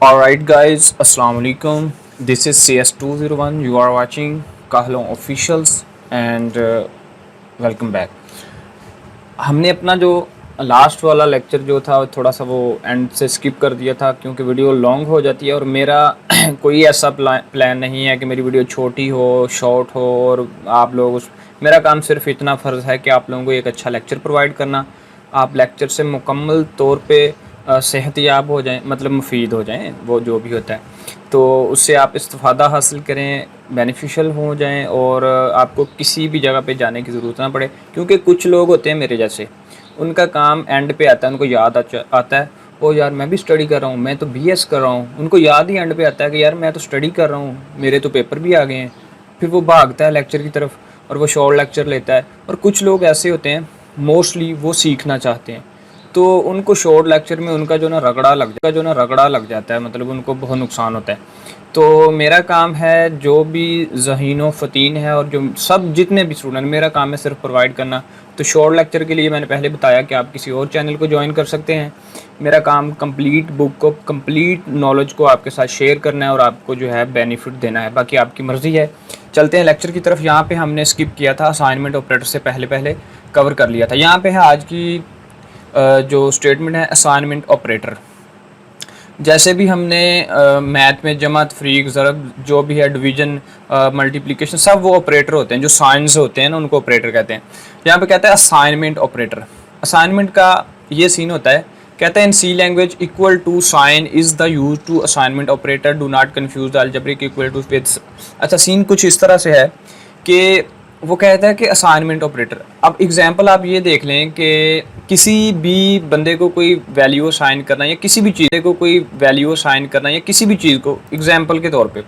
Alright guys, Assalamu alaikum. This is CS201. You are watching Kahlon Officials and welcome back. हमने अपना जो last वाला lecture जो था थोड़ा सा वो एंड से स्किप कर दिया था क्योंकि वीडियो लॉन्ग हो जाती है और मेरा कोई ऐसा प्लान नहीं है कि मेरी वीडियो छोटी हो, शॉर्ट हो और आप लोग मेरा काम सिर्फ इतना फ़र्ज़ है कि आप लोगों को एक अच्छा लेक्चर प्रोवाइड करना। आप लेक्चर से मुकम्मल तौर पे सेहतियाब हो जाएं, मतलब मुफीद हो जाएं, वो जो भी होता है तो उससे आप इस्तिफ़ादा हासिल करें, बेनिफिशियल हो जाएं और आपको किसी भी जगह पे जाने की ज़रूरत ना पड़े। क्योंकि कुछ लोग होते हैं मेरे जैसे, उनका काम एंड पे आता है, उनको याद आता है ओ यार मैं भी स्टडी कर रहा हूँ, मैं तो बीएस कर रहा हूँ। उनको याद ही एंड पे आता है कि यार मैं तो स्टडी कर रहा हूँ, मेरे तो पेपर भी आ गए हैं। फिर वो भागता है लेक्चर की तरफ और वो शॉर्ट लेक्चर लेता है। और कुछ लोग ऐसे होते हैं, मोस्टली वो सीखना चाहते हैं तो उनको शॉर्ट लेक्चर में उनका जो ना रगड़ा लग जाता है, मतलब उनको बहुत नुकसान होता है। तो मेरा काम है जो भी ज़हीनो फ़तीन है और जो सब जितने भी स्टूडेंट, मेरा काम है सिर्फ प्रोवाइड करना। तो शॉर्ट लेक्चर के लिए मैंने पहले बताया कि आप किसी और चैनल को ज्वाइन कर सकते हैं। मेरा काम कंप्लीट बुक को, कंप्लीट नॉलेज को आपके साथ शेयर करना है और आपको जो है बेनिफिट देना है, बाकी आपकी मर्ज़ी है। चलते हैं लेक्चर की तरफ। यहाँ पे हमने स्किप किया था, असाइनमेंट ऑपरेटर से पहले कवर कर लिया था। यहाँ पे है आज की जो स्टेटमेंट है असाइनमेंट ऑपरेटर। जैसे भी हमने मैथ में जमा, तफरीक, ज़रब, जो भी है, डिवीजन, मल्टीप्लिकेशन, सब वो ऑपरेटर होते हैं। जो साइंस होते हैं ना उनको ऑपरेटर कहते हैं। यहाँ पे कहता है असाइनमेंट ऑपरेटर। असाइनमेंट का ये सीन होता है, कहता है in C language equal to sign is the use to assignment operator, do not confuse the algebraic equal to with. अच्छा, सीन कुछ इस तरह से है कि वो कहता है कि असाइनमेंट ऑपरेटर। अब एग्जांपल आप ये देख लें कि किसी भी बंदे को कोई वैल्यू असाइन करना या किसी भी चीज़ को कोई वैल्यू असाइन करना या किसी भी चीज़ को, एग्जांपल के तौर पे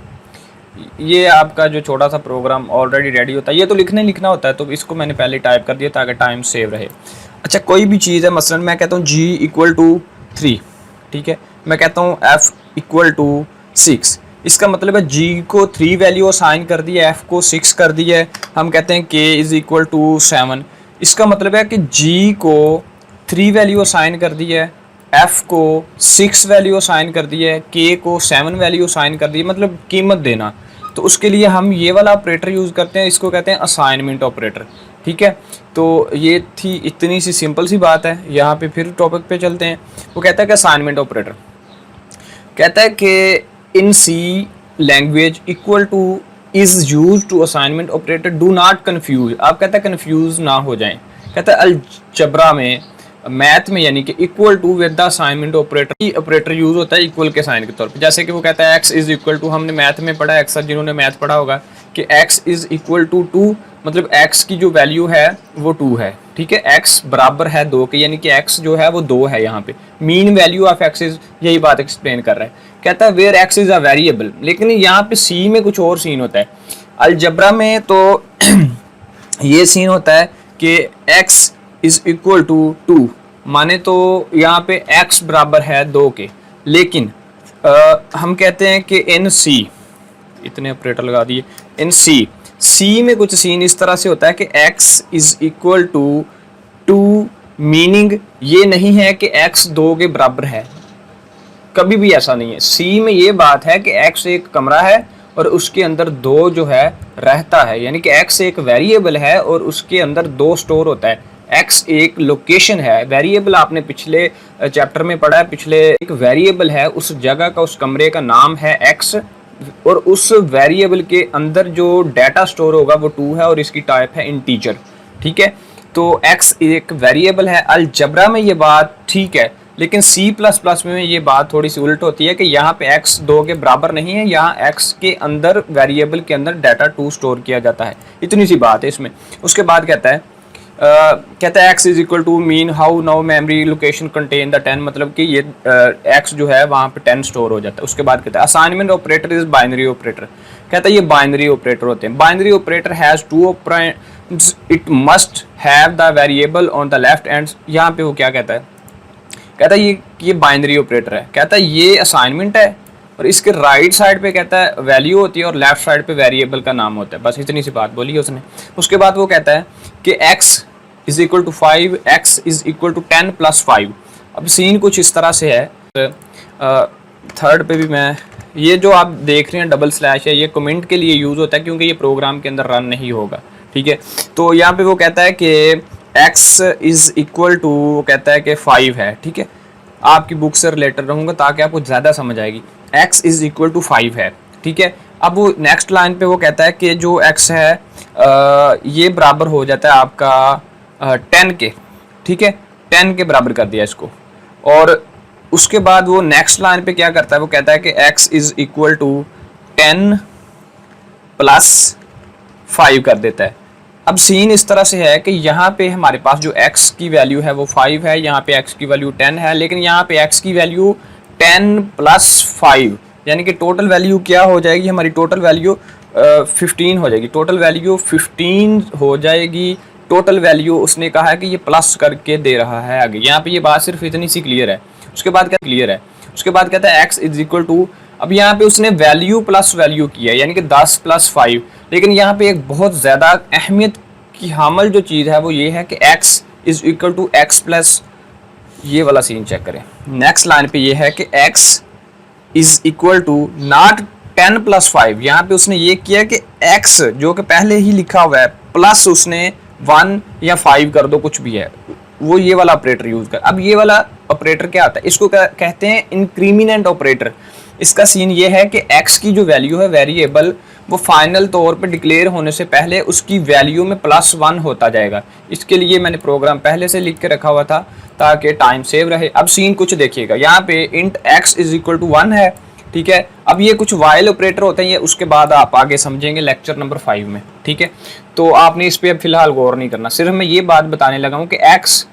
ये आपका जो छोटा सा प्रोग्राम ऑलरेडी रेडी होता है, ये तो लिखना होता है, तो इसको मैंने पहले टाइप कर दिया ताकि टाइम सेव रहे। अच्छा, कोई भी चीज़ है, मसलन मैं कहता हूँ g इक्वल टू 3, ठीक है। मैं कहता हूँ f इक्वल टू 6। इसका मतलब है g को 3 वैल्यू असाइन कर दी है, f को 6 कर दी है। हम कहते हैं k इज़ इक्वल टू 7। इसका मतलब है कि g को 3 वैल्यू असाइन कर दी है, f को 6 वैल्यू असाइन कर दी है, k को 7 वैल्यू असाइन कर दी है, मतलब कीमत देना। तो उसके लिए हम ये वाला ऑपरेटर यूज़ करते हैं, इसको कहते हैं असाइनमेंट ऑपरेटर, ठीक है। तो ये थी इतनी सी सिंपल सी बात है। यहाँ पे फिर टॉपिक पे चलते हैं। वो कहता है कि असाइनमेंट ऑपरेटर कहता है कि in C language equal to is use to assignment operator, do not confuse. आप कहता है कन्फ्यूज ना हो जाएं। कहता है अलजबरा में, मैथ में, यानी कि equal to with the assignment operator, operator use होता है इक्वल के साइन के तौर पे। जैसे कि वो कहता है x इज इक्वल टू, हमने मैथ में पढ़ा, अक्सर जिन्होंने मैथ पढ़ा होगा कि x इज इक्वल टू 2, मतलब x की जो वैल्यू है वो 2 है, ठीक है। x बराबर है 2 के, यानी कि x जो है वो 2 है। यहाँ पे mean value of x is, यही बात एक्सप्लेन कर रहा है। कहता है where x is a variable, लेकिन यहाँ पे c में कुछ और सीन होता है। अलजबरा में तो ये सीन होता है कि x इज इक्वल टू 2, माने तो यहाँ पे x बराबर है 2 के, लेकिन हम कहते हैं कि इन सी, इतने ऑपरेटर लगा दिए, इन सी में कुछ सीन इस तरह से होता है कि x is equal to 2, meaning ये नहीं है कि x 2 के बराबर है, कभी भी ऐसा नहीं है। सी में ये बात है कि x एक कमरा है और उसके अंदर 2 जो है रहता है, यानी कि x एक वेरिएबल है और उसके अंदर 2 स्टोर होता है। x एक लोकेशन है, वेरिएबल आपने पिछले चैप्टर में पढ़ा है, पिछले एक वेरिएबल है, उस जगह का, उस कमरे का नाम है x, और उस वेरिएबल के अंदर जो डाटा स्टोर होगा वो 2 है और इसकी टाइप है इंटीजर, ठीक है। तो x एक वेरिएबल है। अलजबरा में ये बात ठीक है, लेकिन C++ में ये बात थोड़ी सी उल्ट होती है कि यहाँ पे x 2 के बराबर नहीं है, यहाँ x के अंदर, वेरिएबल के अंदर डाटा 2 स्टोर किया जाता है। इतनी सी बात है इसमें। उसके बाद कहता है x is equal to mean how now memory location contain the 10, मतलब कि ये x जो है वहाँ पे 10 स्टोर हो जाता है। उसके बाद कहता है assignment operator is binary operator. कहता है ये बाइनरी ऑपरेटर होते हैं। Binary operator has 2 operands, it must have the variable on the left and. यहाँ पे वो क्या कहता है, कहता है ये बाइनरी ऑपरेटर है। कहता है ये असाइनमेंट है और इसके राइट साइड पे कहता है वैल्यू होती है और लेफ्ट साइड पे वेरिएबल का नाम होता है। बस इतनी सी बात बोली है उसने। उसके बाद वो कहता है कि x is equal to 5, x is equal to 10 plus 5। अब सीन कुछ इस तरह से है, थर्ड पे भी मैं, ये जो आप देख रहे हैं डबल स्लैश है, ये कमेंट के लिए यूज़ होता है क्योंकि ये प्रोग्राम के अंदर रन नहीं होगा, ठीक है। तो यहाँ पे वो कहता है कि x इज़ इक्वल टू, वो कहता है कि 5 है, ठीक है। आपकी बुक से रिलेटेड रहूँगा ताकि आपको ज़्यादा समझ आएगी। x इज़ इक्वल टू 5 है, ठीक है। अब वो नेक्स्ट लाइन पे वो कहता है कि जो x है ये बराबर हो जाता है आपका 10 के, ठीक है। 10 के बराबर कर दिया इसको, और उसके बाद वो नेक्स्ट लाइन पे क्या करता है, वो कहता है कि x is equal to 10 plus 5 कर देता है। अब सीन इस तरह से है कि यहाँ पे हमारे पास जो x की वैल्यू है वो 5 है, यहाँ पे x की वैल्यू 10 है, लेकिन यहाँ पे x की वैल्यू 10 प्लस 5, यानी कि टोटल वैल्यू क्या हो जाएगी, हमारी टोटल वैल्यू 15 हो जाएगी। टोटल वैल्यू 15 हो जाएगी। टोटल वैल्यू उसने कहा है कि ये प्लस करके दे रहा है आगे, यहाँ पे ये बात सिर्फ इतनी सी क्लियर है। उसके बाद क्या क्लियर है, उसके बाद कहता है x इज इक्वल टू, अब यहाँ पे उसने वैल्यू प्लस वैल्यू किया है, यानी कि 10 प्लस 5, लेकिन यहाँ पे एक बहुत ज़्यादा अहमियत की हामल जो चीज़ है वो ये है कि x is equal to x plus, ये वाला सीन चेक करें। नेक्स्ट लाइन पे ये है कि x is equal to not 10 plus 5, यहाँ पे उसने ये किया कि x जो कि पहले ही लिखा हुआ है प्लस उसने 1 या 5 कर दो, कुछ भी है, वो ये वाला ऑपरेटर यूज़ कर। अब ये वाला ऑपरेटर क्या आता है, इसको कहते हैं इंक्रीमिनेंट ऑपरेटर। इसका सीन ये है कि x की जो वैल्यू है वेरिएबल, वो फाइनल तौर पे डिक्लेयर होने से पहले उसकी वैल्यू में +1 होता जाएगा। इसके लिए मैंने प्रोग्राम पहले से लिख के रखा हुआ था ताकि टाइम सेव रहे। अब सीन कुछ देखिएगा, यहाँ पे int x is equal to 1 है, ठीक है। अब ये कुछ वाइल ऑपरेटर होते हैं, ये उसके बाद आप आगे समझेंगे लेक्चर नंबर 5 में, ठीक है। तो आपने इस पर अब फिलहाल गौर नहीं करना, सिर्फ मैं ये बात बताने लगा हूँ कि x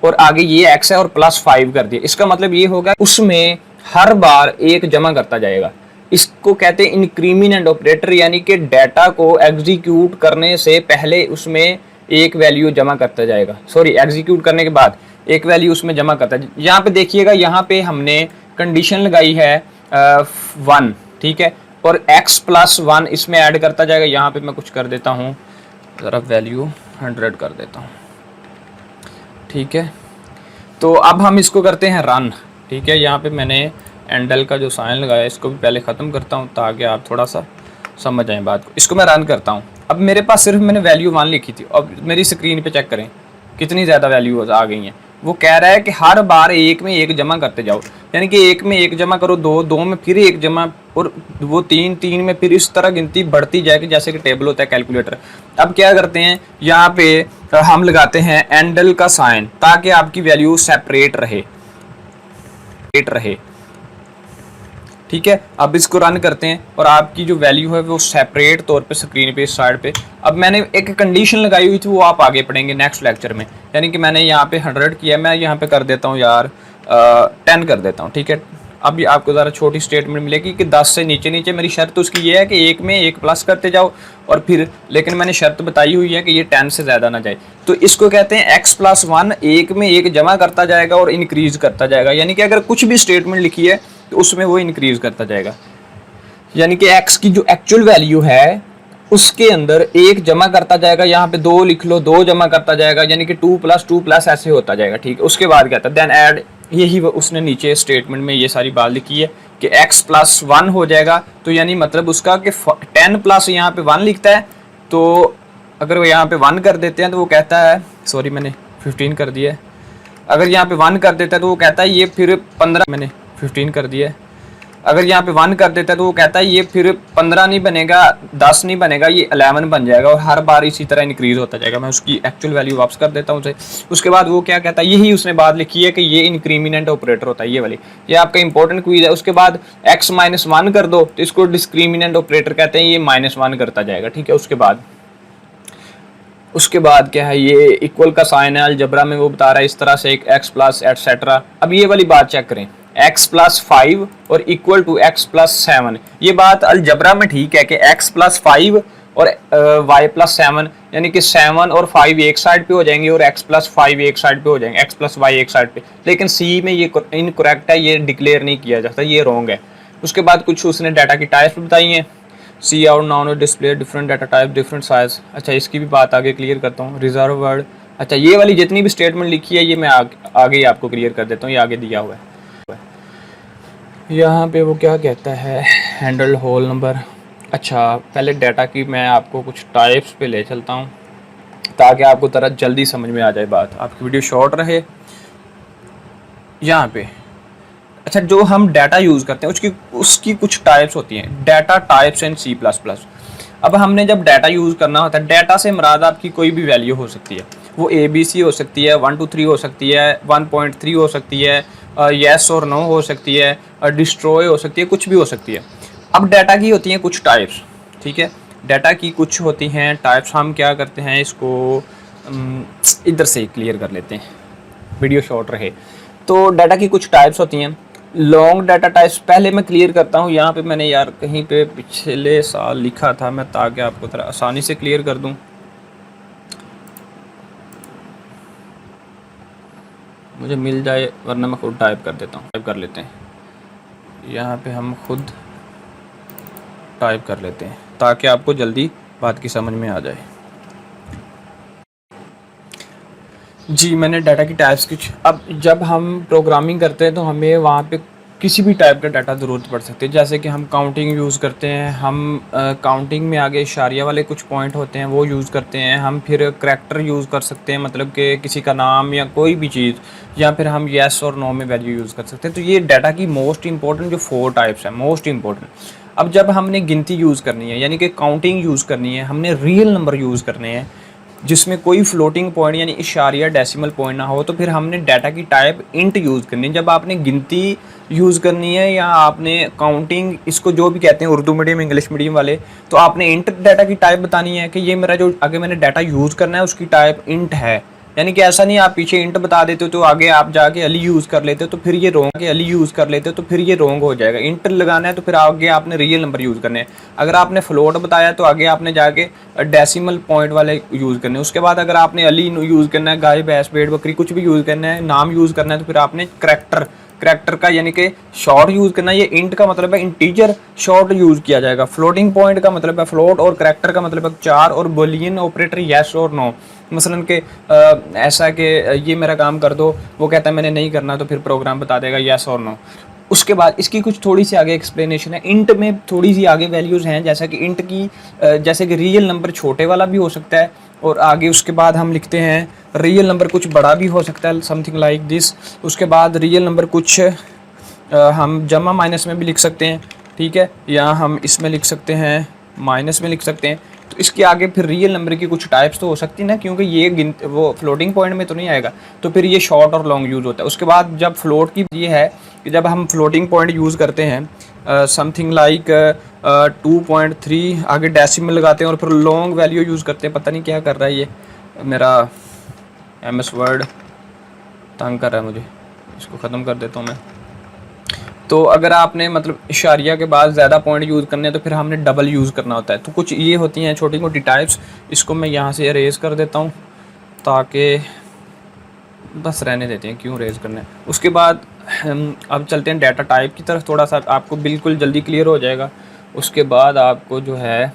और आगे ये x है और +5 कर दिया। इसका मतलब ये होगा उसमें हर बार एक जमा करता जाएगा। इसको कहते हैं इंक्रीमिनेंट ऑपरेटर, यानी कि डाटा को एग्जीक्यूट करने से पहले उसमें एक वैल्यू जमा करता जाएगा, सॉरी एग्जीक्यूट करने के बाद एक वैल्यू उसमें जमा करता है। यहाँ पे देखिएगा, यहाँ पे हमने कंडीशन लगाई है 1, ठीक है, और x प्लस 1 इसमें ऐड करता जाएगा। यहाँ पे मैं कुछ कर देता हूँ, ज़रा वैल्यू 100 कर देता हूँ, ठीक है। तो अब हम इसको करते हैं रन, ठीक है। यहाँ पे मैंने एंडल का जो साइन लगाया इसको भी पहले ख़त्म करता हूँ ताकि आप थोड़ा सा समझ आए बात को। इसको मैं रन करता हूँ। अब मेरे पास सिर्फ मैंने वैल्यू 1 लिखी थी, अब मेरी स्क्रीन पे चेक करें कितनी ज़्यादा वैल्यू आ गई हैं। वो कह रहा है कि हर बार एक में एक जमा करते जाओ, यानी कि एक में एक जमा करो, दो में फिर एक जमा, और वो तीन में, फिर इस तरह गिनती बढ़ती जाएगी जैसे कि टेबल होता है कैलकुलेटर। अब क्या करते हैं, यहाँ पे हम लगाते हैं एंडल का साइन ताकि आपकी वैल्यू सेपरेट रहे, ठीक है। अब इसको रन करते हैं और आपकी जो वैल्यू है वो सेपरेट तौर पे स्क्रीन पे इस साइड पे। अब मैंने एक कंडीशन लगाई हुई थी, वो आप आगे पढ़ेंगे नेक्स्ट लेक्चर में, यानी कि मैंने यहाँ पे 100 किया, मैं यहाँ पे कर देता हूँ यार 10 कर देता हूँ, ठीक है। अब ये आपको ज़रा छोटी स्टेटमेंट मिलेगी कि 10 से नीचे मेरी शर्त उसकी ये है कि एक में एक प्लस करते जाओ, और फिर लेकिन मैंने शर्त बताई हुई है कि ये 10 से ज़्यादा ना जाए। तो इसको कहते हैं x प्लस 1, एक में एक जमा करता जाएगा और इंक्रीज करता जाएगा, यानी कि अगर कुछ भी स्टेटमेंट लिखी है तो उसमें वो इंक्रीज करता जाएगा, यानी कि x की जो एक्चुअल वैल्यू है उसके अंदर एक जमा करता जाएगा। यहाँ पे 2 लिख लो, 2 जमा करता जाएगा, यानी कि 2 प्लस 2 प्लस ऐसे होता जाएगा, ठीक है। उसके बाद क्या था, देन ऐड, यही उसने नीचे स्टेटमेंट में ये सारी बात लिखी है कि x प्लस 1 हो जाएगा। तो यानी मतलब उसका कि 10 प्लस यहाँ पे 1 लिखता है, तो अगर वो यहाँ पे 1 कर देते हैं तो वो कहता है, सॉरी मैंने 15 कर दिया है, अगर यहाँ पे 1 कर देता है तो वो कहता है ये फिर 15, मैंने 15 कर दिया है, अगर यहाँ पे 1 कर देता है तो वो कहता है ये फिर 15 नहीं बनेगा, 10 नहीं बनेगा, ये 11 बन जाएगा, और हर बार इसी तरह इंक्रीज होता जाएगा। मैं उसकी एक्चुअल वैल्यू वापस कर देता हूँ उसे। उसके बाद वो क्या कहता है, यही उसने बात लिखी है कि ये इंक्रीमिनेंट ऑपरेटर होता है, ये वाली, ये आपका इंपॉर्टेंट क्विज है। उसके बाद x माइनस 1 कर दो तो इसको डिस्क्रीमिनेंट ऑपरेटर कहते हैं, ये -1 करता जाएगा, ठीक है। उसके बाद क्या है, ये इक्वल का साइन है, अलजबरा में वो बता रहा है इस तरह से एक x प्लस एटसेट्रा। अब ये वाली बात चेक करें, x प्लस 5 और इक्वल टू x प्लस 7, ये बात अलजबरा में ठीक है कि x प्लस 5 और y प्लस 7, यानी कि 7 और 5 एक साइड पे हो जाएंगे और x प्लस 5 एक साइड पे हो जाएंगे, x प्लस y एक साइड पे। लेकिन C में ये इनकरेक्ट है, ये डिक्लेयर नहीं किया जाता, ये रॉन्ग है। उसके बाद कुछ उसने डाटा की टाइप्स बताई हैं, C out known display different data type different size. अच्छा, इसकी भी बात आगे क्लियर करता हूँ। रिजर्व वर्ड, अच्छा ये वाली जितनी भी स्टेटमेंट लिखी है ये मैं आगे आपको क्लियर कर देता हूँ, ये आगे दिया हुआ है। यहाँ पे वो क्या कहता है, हैंडल होल नंबर। अच्छा, पहले डाटा की मैं आपको कुछ टाइप्स पे ले चलता हूँ ताकि आपको तरह जल्दी समझ में आ जाए बात, आपकी वीडियो शॉर्ट रहे। यहाँ पे अच्छा, जो हम डाटा यूज़ करते हैं उसकी कुछ टाइप्स होती हैं, data types and C plus plus. अब हमने जब डाटा यूज़ करना होता है, डाटा से मुराद आपकी कोई भी वैल्यू हो सकती है, वो ABC हो सकती है, 1 2 3 हो सकती है, 1.3 हो सकती है, येस और नो हो सकती है, डिस्ट्रॉय हो सकती है, कुछ भी हो सकती है। अब डाटा की होती हैं कुछ टाइप्स, ठीक है। डाटा की कुछ होती हैं टाइप्स। हम क्या करते हैं, इसको इधर से क्लियर कर लेते हैं, वीडियो शॉर्ट रहे। तो डाटा की कुछ टाइप्स होती हैं। लॉन्ग डाटा टाइप्स पहले मैं क्लियर करता हूँ। यहाँ पे मैंने यार कहीं पे पिछले साल लिखा था मैं, ताकि आपको तरह आसानी से क्लियर कर दूँ। मुझे मिल जाए, वरना मैं खुद टाइप कर देता हूँ। टाइप कर लेते हैं, यहाँ पे हम खुद टाइप कर लेते हैं ताकि आपको जल्दी बात की समझ में आ जाए। जी, मैंने डाटा की टाइप्स कुछ। अब जब हम प्रोग्रामिंग करते हैं तो हमें वहाँ पे किसी भी टाइप का डाटा ज़रूरत पड़ सकती है। जैसे कि हम काउंटिंग यूज़ करते हैं, हम काउंटिंग में आगे इशारिया वाले कुछ पॉइंट होते हैं वो यूज़ करते हैं। हम फिर करैक्टर यूज़ कर सकते हैं, मतलब कि किसी का नाम या कोई भी चीज़, या फिर हम येस और नो में वैल्यू यूज़ कर सकते हैं। तो ये डाटा की मोस्ट इंपॉर्टेंट जो 4 टाइप्स हैं, मोस्ट इंपॉर्टेंट। अब जब हमने गिनती यूज़ करनी है, यानी कि काउंटिंग यूज़ करनी है, हमने रियल नंबर यूज़ करने हैं जिसमें कोई फ्लोटिंग पॉइंट यानी इशारिया डेसिमल पॉइंट ना हो, तो फिर हमने डाटा की टाइप इंट यूज़ करनी है। जब आपने गिनती यूज़ करनी है या आपने काउंटिंग, इसको जो भी कहते हैं उर्दू मीडियम इंग्लिश मीडियम वाले, तो आपने इंट डाटा की टाइप बतानी है कि ये मेरा जो आगे मैंने डाटा यूज़ करना है उसकी टाइप इंट है। यानी कि ऐसा नहीं आप पीछे इंट बता देते हो तो आगे आप जाके अली यूज़ कर लेते हो तो फिर ये रोंग, अली यूज़ कर लेते हो तो फिर ये रोंग हो जाएगा। इंट लगाना है तो फिर आगे आपने रियल नंबर यूज़ करने हैं। अगर आपने फ्लोट बताया तो आगे आपने जाके डेसिमल पॉइंट वाले यूज़ करने हैं। उसके बाद अगर आपने अली यूज़ करना है, गाय भैंस भेड़ बकरी कुछ भी यूज़ करना है, नाम यूज़ करना है, तो फिर आपने करैक्टर का यानी कि शॉर्ट यूज़ करना है। ये इंट का मतलब है इंटीजर, शॉर्ट यूज़ किया जाएगा। फ्लोटिंग पॉइंट का मतलब है फ्लोट, और करैक्टर का मतलब है 4, और बुलियन ऑपरेटर येस और नो। मसलन के ऐसा कि ये मेरा काम कर दो, वो कहता है मैंने नहीं करना, तो फिर प्रोग्राम बता देगा येस और नो। उसके बाद इसकी कुछ थोड़ी सी आगे एक्सप्लेनेशन है। इंट में थोड़ी सी आगे वैल्यूज़ हैं, जैसा कि इंट की जैसे कि रियल नंबर छोटे वाला भी हो सकता है, और आगे उसके बाद हम लिखते हैं रियल नंबर कुछ बड़ा भी हो सकता है, समथिंग लाइक दिस। उसके बाद रियल नंबर कुछ हम जमा माइनस में भी लिख सकते हैं, ठीक है, या हम इसमें लिख सकते हैं, माइनस में लिख सकते हैं। तो इसके आगे फिर रियल नंबर की कुछ टाइप्स तो हो सकती है ना, क्योंकि ये वो फ्लोटिंग पॉइंट में तो नहीं आएगा, तो फिर ये शॉर्ट और लॉन्ग यूज़ होता है। उसके बाद जब फ्लोट की ये है कि जब हम फ्लोटिंग पॉइंट यूज़ करते हैं समथिंग लाइक 2.3, आगे डेसिमल लगाते हैं और फिर लॉन्ग वैल्यू यूज़ करते हैं। पता नहीं क्या कर रहा है ये मेरा MS वर्ड, तंग कर रहा है मुझे, इसको ख़त्म कर देता हूँ मैं। तो अगर आपने मतलब इशारिया के बाद ज़्यादा पॉइंट यूज़ करने हैं तो फिर हमने डबल यूज़ करना होता है। तो कुछ ये होती हैं छोटी मोटी टाइप्स। इसको मैं यहाँ से अरेज कर देता हूँ ताकि बस रहने देते हैं, क्यों रेज करना है। उसके बाद हम अब चलते हैं डाटा टाइप की तरफ, थोड़ा सा आपको बिल्कुल जल्दी क्लियर हो जाएगा। उसके बाद आपको जो है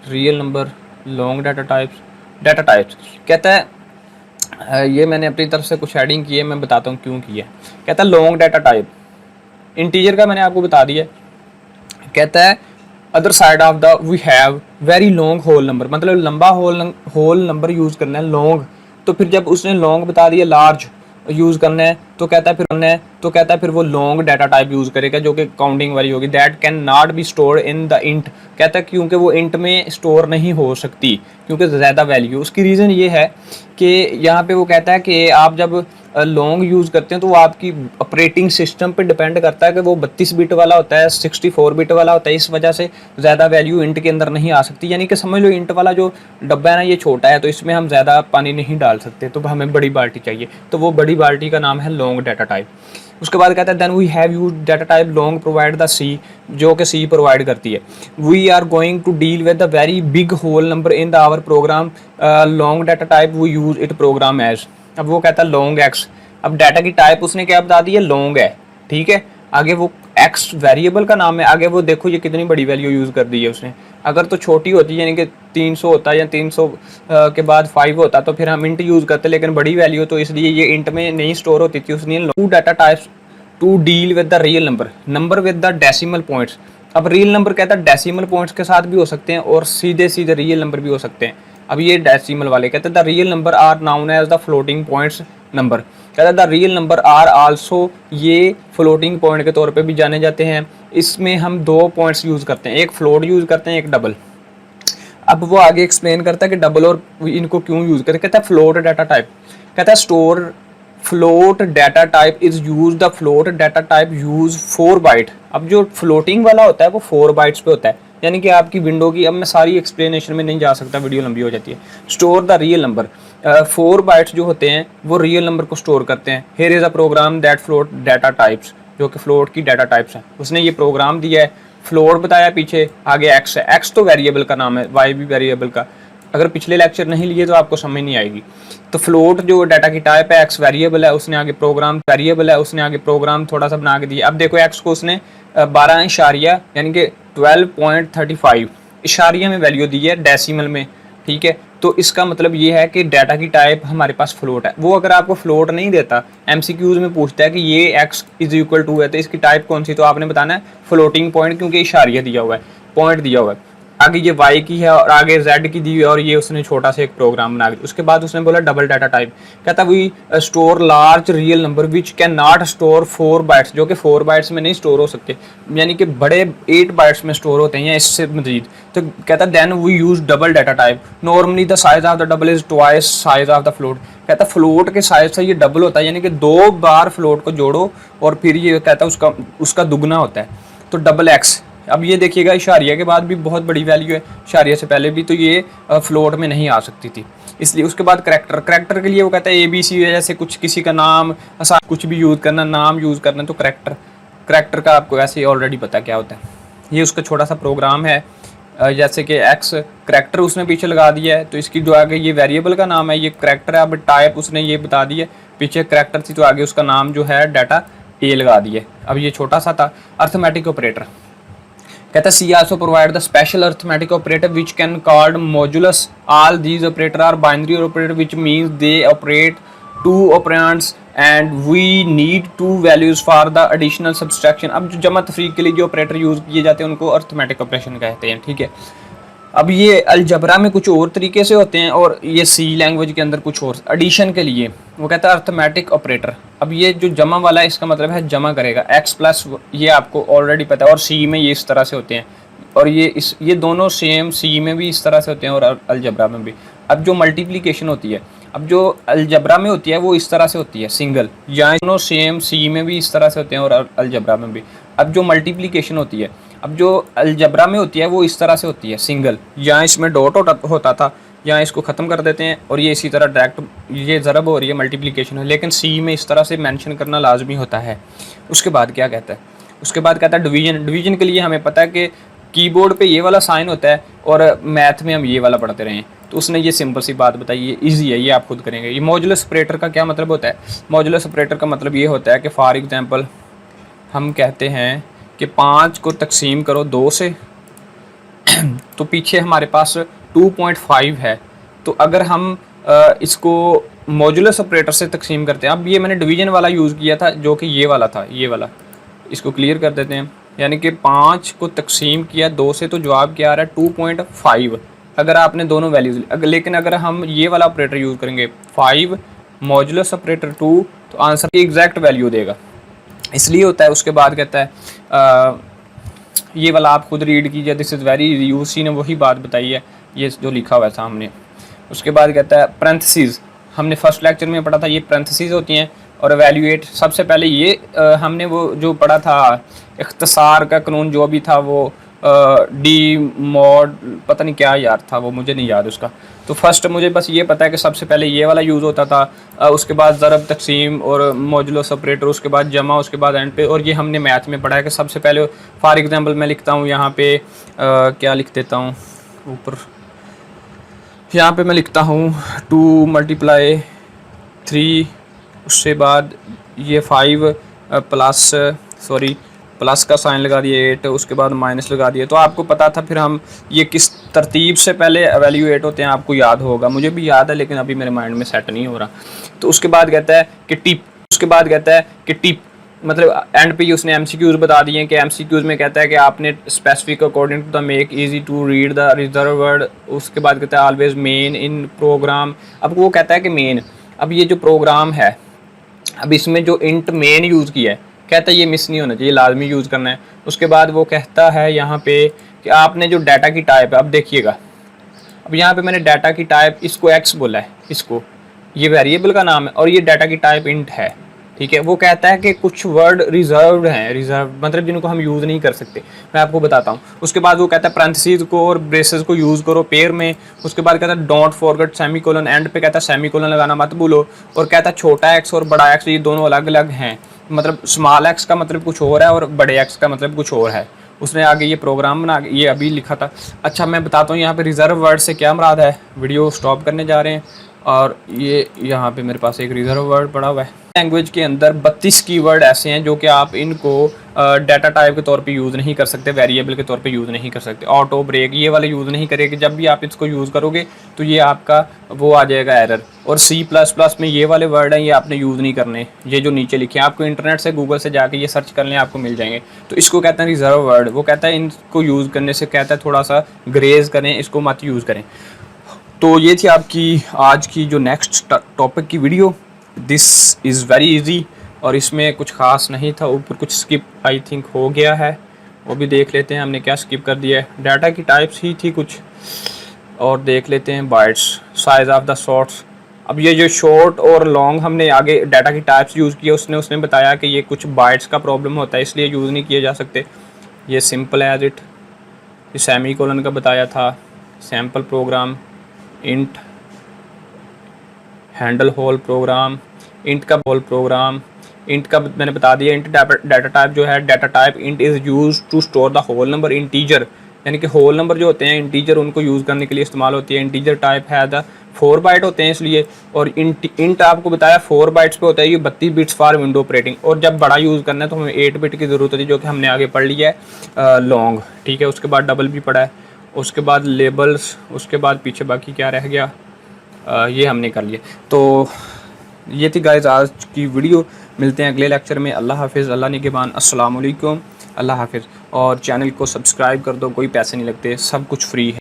real number, long data types कहता है ये मैंने अपनी तरफ से कुछ एडिंग की है, मैं बताता हूँ क्यों की है। कहता है लॉन्ग डाटा टाइप इंटीजर का मैंने आपको बता दिया। कहता है other side of the we have very long whole number, मतलब लंबा होल नंबर यूज़ करना है लॉन्ग। तो फिर जब उसने लॉन्ग बता दिया लार्ज यूज़ करना है तो कहता है फिर वो लॉन्ग डाटा टाइप यूज़ करेगा जो कि काउंटिंग वाली होगी। That can not be store in the int, कहता है क्योंकि वो इंट में स्टोर नहीं हो सकती क्योंकि ज़्यादा वैल्यू। उसकी रीज़न ये है कि यहाँ पे वो कहता है कि आप जब लॉन्ग यूज़ करते हैं तो वो आपकी ऑपरेटिंग सिस्टम पे डिपेंड करता है कि वो 32 बिट वाला होता है, 64 बिट वाला होता है। इस वजह से ज़्यादा वैल्यू इंट के अंदर नहीं आ सकती। यानी कि समझ लो इंट वाला जो डब्बा है ना ये छोटा है, तो इसमें हम ज़्यादा पानी नहीं डाल सकते, तो हमें बड़ी बाल्टी चाहिए। तो वो बड़ी बाल्टी का नाम है लॉन्ग डाटा टाइप। उसके बाद कहता है then we have use data type long provide the C, जो कि सी प्रोवाइड करती है। We are going to deal with the very big whole number in the our program, long data type we use it program as. अब वो कहता है long x. अब data की टाइप उसने क्या बता दी है, लॉन्ग है, ठीक है। आगे वो एक्स वेरिएबल का नाम है, आगे वो देखो ये कितनी बड़ी वैल्यू यूज़ कर दी है उसने। अगर तो छोटी होती यानी कि 300 होता या 300 के बाद 5 होता तो फिर हम इंट यूज़ करते, लेकिन बड़ी वैल्यू तो इसलिए ये इंट में नहीं स्टोर होती थी उसने। To data types to deal with the real number with the decimal points. अब रियल नंबर कहता है डेसिमल पॉइंट्स के साथ भी हो सकते हैं और सीधे सीधे रियल नंबर भी हो सकते हैं। अब ये डेसिमल वाले कहते हैं the real number are known as the floating points number. कहता है the real number are also, ये फ्लोटिंग पॉइंट के तौर पे भी जाने जाते हैं। इसमें हम दो पॉइंट्स यूज़ करते हैं, एक फ्लोट यूज़ करते हैं, एक डबल। अब वो आगे एक्सप्लेन करता है कि डबल और इनको क्यों यूज़ करते हैं। कहता है फ्लोट डाटा टाइप, कहता है store float data type is use the float data type use 4 byte. अब जो फ्लोटिंग वाला होता है वो 4 बाइट्स पे होता है, यानी कि आपकी विंडो की, अब मैं सारी एक्सप्लेनेशन में नहीं जा सकता, वीडियो लंबी हो जाती है। Store the real number, 4 bytes जो होते हैं वो रियल नंबर को स्टोर करते हैं। Here is a program that float data types, जो कि फ्लोट की डाटा टाइप्स हैं। उसने ये प्रोग्राम दिया है, फ्लोट बताया, पीछे आगे एक्स है, एक्स तो वेरिएबल का नाम है, वाई भी वेरिएबल का। अगर पिछले लेक्चर नहीं लिए तो आपको समझ नहीं आएगी। तो फ्लोट जो डाटा की टाइप है, एक्स वेरिएबल है, उसने आगे प्रोग्राम थोड़ा सा बना के दिया। अब देखो एक्स को उसने 12 इशारिया यानी कि 12.35 इशारिया में वैल्यू दी है, डेसिमल में, ठीक है। तो इसका मतलब ये है कि डाटा की टाइप हमारे पास फ्लोट है। वो अगर आपको फ्लोट नहीं देता, एमसीक्यूज में पूछता है कि ये एक्स इज इक्वल टू है तो इसकी टाइप कौन सी, तो आपने बताना है फ्लोटिंग पॉइंट, क्योंकि इशारिया दिया हुआ है, पॉइंट दिया हुआ है। आगे ये वाई की है और आगे जेड की दी हुई है, और ये उसने छोटा सा एक प्रोग्राम बना दिया। उसके बाद उसने बोला डबल डाटा टाइप, कहता we store large real number which can not store 4 bytes, जो कि 4 बाइट्स में नहीं स्टोर हो सकते, यानी कि बड़े 8 बाइट्स में स्टोर होते हैं या इससे मजीद। तो कहता then we use double data type, normally the size of the double is twice size of the float. कहता फ्लोट के साइज से ये डबल होता है, यानी कि 2 बार फ्लोट को जोड़ो और फिर ये कहता है उसका दुगना होता है, तो डबल एक्स। अब ये देखिएगा इशारिया के बाद भी बहुत बड़ी वैल्यू है, इशारिया से पहले भी तो ये फ्लोट में नहीं आ सकती थी, इसलिए। उसके बाद करैक्टर के लिए वो कहता है ABC, जैसे कुछ किसी का नाम कुछ भी यूज़ करना, नाम यूज़ करना, तो करैक्टर का आपको वैसे ही ऑलरेडी पता क्या होता है। ये उसका छोटा सा प्रोग्राम है, जैसे कि एक्स करैक्टर उसने पीछे लगा दिया है, तो इसकी जो आगे ये वेरिएबल का नाम है ये करैक्टर है। अब टाइप उसने ये बता दी है, पीछे करैक्टर थी तो आगे उसका नाम जो है डाटा ए लगा दिया। अब ये छोटा सा था। अर्थमेटिक ऑपरेटर कहता है C also provide the special arithmetic operator which can called modulus. All these operator are binary operator which means they operate 2 operands and we need 2 values for the additional subtraction. अब जो जमा तफरीक के लिए जो operator use किए जाते हैं उनको अर्थमेटिक ऑपरेशन कहते हैं, ठीक है। अब ये अलजबरा में कुछ और तरीके से होते हैं और ये सी लैंग्वेज के अंदर कुछ और। एडिशन के लिए वो कहता है अर्थमेटिक ऑपरेटर। अब ये जो जमा वाला है इसका मतलब है जमा करेगा x प्लस, ये आपको ऑलरेडी पता है, और सी में ये इस तरह से होते हैं, और ये दोनों सेम सी में भी इस तरह से होते हैं और अलजबरा में भी। अब जो मल्टीप्लिकेशन होती है, अब जो अलजबरा में होती है वो इस तरह से होती है सिंगल, या दोनों सेम सी में भी इस तरह से होते हैं और अलजबरा में भी। अब जो मल्टीप्लिकेशन होती है, अब जो अलजबरा में होती है वो इस तरह से होती है सिंगल, या इसमें डॉट होता था, या इसको ख़त्म कर देते हैं और ये इसी तरह डायरेक्ट ये ज़रब हो रही है, मल्टीप्लिकेशन है, लेकिन सी में इस तरह से मेंशन करना लाजमी होता है। उसके बाद क्या कहता है, उसके बाद कहता है डिवीजन के लिए हमें पता है कि कीबोर्ड पे ये वाला साइन होता है और मैथ में हम ये वाला पढ़ते रहे हैं, तो उसने ये सिंपल सी बात बताई, ये ईजी है, ये आप खुद करेंगे। ये मॉड्यूलस ऑपरेटर का क्या मतलब होता है? मॉड्यूलस ऑपरेटर का मतलब ये होता है कि फॉर एग्जांपल हम कहते हैं कि 5 को तकसीम करो 2 से तो पीछे हमारे पास 2.5 है, तो अगर हम इसको मॉड्यूलस ऑपरेटर से तकसीम करते हैं, अब ये मैंने डिवीजन वाला यूज़ किया था जो कि ये वाला था, ये वाला, इसको क्लियर कर देते हैं। यानी कि 5 को तकसीम किया 2 से तो जवाब क्या आ रहा है 2.5, अगर आपने दोनों वैल्यूज, लेकिन अगर हम ये वाला ऑपरेटर यूज़ करेंगे 5 मॉड्यूलस ऑपरेटर 2 तो आंसर की एग्जैक्ट वैल्यू देगा, इसलिए होता है। उसके बाद कहता है ये वाला आप खुद रीड कीजिए, दिस इज़ वेरी यूसी ने वही बात बताई है, ये जो लिखा हुआ है सामने। उसके बाद कहता है पैरेंथेसिस, हमने फर्स्ट लेक्चर में पढ़ा था ये पैरेंथेसिस होती हैं, और एवेल्यूएट सबसे पहले ये हमने वो जो पढ़ा था इख्तिसार का कानून जो भी था वो डी मॉड पता नहीं क्या यार था वो, मुझे नहीं याद उसका। तो फर्स्ट मुझे बस ये पता है कि सबसे पहले ये वाला यूज़ होता था, उसके बाद ज़रब तकसीम और मॉड्यूलस ऑपरेटर, उसके बाद जमा, उसके बाद एंड पे, और ये हमने मैथ में पढ़ा है कि सबसे पहले फॉर एग्जांपल मैं लिखता हूँ यहाँ पे क्या लिख देता हूँ ऊपर, यहाँ पे मैं लिखता हूँ 2 × 3, उसके बाद ये 5 प्लस का साइन लगा दिए 8, उसके बाद माइनस लगा दिए, तो आपको पता था। फिर हम ये किस तरतीब से पहले एवेल्यूएट होते हैं आपको याद होगा, मुझे भी याद है लेकिन अभी मेरे माइंड में सेट नहीं हो रहा। तो उसके बाद कहता है कि टिप, उसके बाद कहता है कि टिप मतलब एंड पे उसने एमसीक्यूज बता दिए कि एमसीक्यूज में कहता है कि आपने specific according to the make easy to read the reserve word. उसके बाद कहता है ऑलवेज मेन इन प्रोग्राम। अब वो कहता है कि मेन, अब ये जो प्रोग्राम है, अब इसमें जो इंट मेन यूज़ किया है, कहता है ये मिस नहीं होना चाहिए, लाजमी यूज़ करना है। उसके बाद वो कहता है यहाँ पे कि आपने जो डाटा की टाइप है, अब देखिएगा, अब यहाँ पे मैंने डाटा की टाइप इसको एक्स बोला है, इसको ये वेरिएबल का नाम है और ये डाटा की टाइप इंट है, ठीक है। वो कहता है कि कुछ वर्ड रिजर्व्ड हैं, रिजर्व मतलब जिनको हम यूज़ नहीं कर सकते, मैं आपको बताता हूँ। उसके बाद वो कहता है पैरेंथेसिस को और ब्रेसेस को यूज़ करो पेयर में। उसके बाद कहता है डोंट फॉरगेट सेमीकोलन, एंड पे कहता है सेमीकोलन लगाना मत भूलो। और कहता है छोटा एक्स और बड़ा एक्स ये दोनों अलग अलग हैं, मतलब स्मॉल एक्स का मतलब कुछ और है और बड़े एक्स का मतलब कुछ और है। उसने आगे ये प्रोग्राम बना के ये अभी लिखा था। अच्छा मैं बताता हूँ यहाँ पे रिजर्व वर्ड से क्या मुराद है। वीडियो स्टॉप करने जा रहे हैं और ये यहाँ पे मेरे पास एक रिजर्व वर्ड पड़ा हुआ है। लैंग्वेज के अंदर 32 कीवर्ड ऐसे हैं जो कि आप इनको डाटा टाइप के तौर पे यूज़ नहीं कर सकते, वेरिएबल के तौर पे यूज़ नहीं कर सकते। ऑटो ब्रेक ये वाले यूज़ नहीं करेंगे, जब भी आप इसको यूज़ करोगे तो ये आपका वो आ जाएगा एरर। और C++ में ये वाले वर्ड हैं, ये आपने यूज़ नहीं करने, ये जो नीचे लिखे हैं आपको इंटरनेट से गूगल से जाके ये सर्च कर लें, आपको मिल जाएंगे। तो इसको कहते हैं रिजर्व वर्ड। वो कहता है इनको यूज़ करने से कहता है थोड़ा सा ग्रेज करें, इसको मत यूज़ करें। तो ये थी आपकी आज की जो नेक्स्ट टॉपिक की video. This is very easy और इसमें कुछ ख़ास नहीं था, ऊपर कुछ स्किप आई थिंक हो गया है, वो भी देख लेते हैं हमने क्या स्किप कर दिया है। डाटा की टाइप्स ही थी कुछ, और देख लेते हैं bytes, size of the shorts. अब ये जो शॉर्ट और लॉन्ग हमने आगे डाटा की टाइप्स यूज़ किए, उसने बताया कि ये कुछ बाइट्स का प्रॉब्लम होता है इसलिए यूज़ नहीं किए जा सकते। ये सिंपल एज इट, ये सेमीकोलन का बताया था, sample program, int, handle whole program, int का होल प्रोग्राम। इंट का मैंने बता दिया। इंट डाटा टाइप जो है, data type int is use to store the whole number integer, यानी कि होल नंबर जो होते हैं इंटीजर उनको यूज़ करने के लिए इस्तेमाल होती है। इंटीजर टाइप है द 4 बाइट होते हैं इसलिए। और इंट आपको बताया 4 बाइट्स पे होता है, ये 32 बिट्स फॉर विंडो ऑपरेटिंग। और जब बड़ा यूज़ करना है तो हमें 8 बिट की ज़रूरत होती है, जो कि हमने आगे पढ़ लिया है लॉन्ग, ठीक है। उसके बाद डबल भी पढ़ा है, उसके बाद लेबल्स, उसके बाद पीछे बाकी क्या रह गया ये हमने कर लिया। तो ये थी गाइस आज की वीडियो। मिलते हैं अगले लेक्चर में। अल्लाह हाफिज़, अल्लाह निगहबान, अस्सलाम वालेकुम, अल्लाह हाफिज़। और चैनल को सब्सक्राइब कर दो, कोई पैसे नहीं लगते, सब कुछ फ्री है।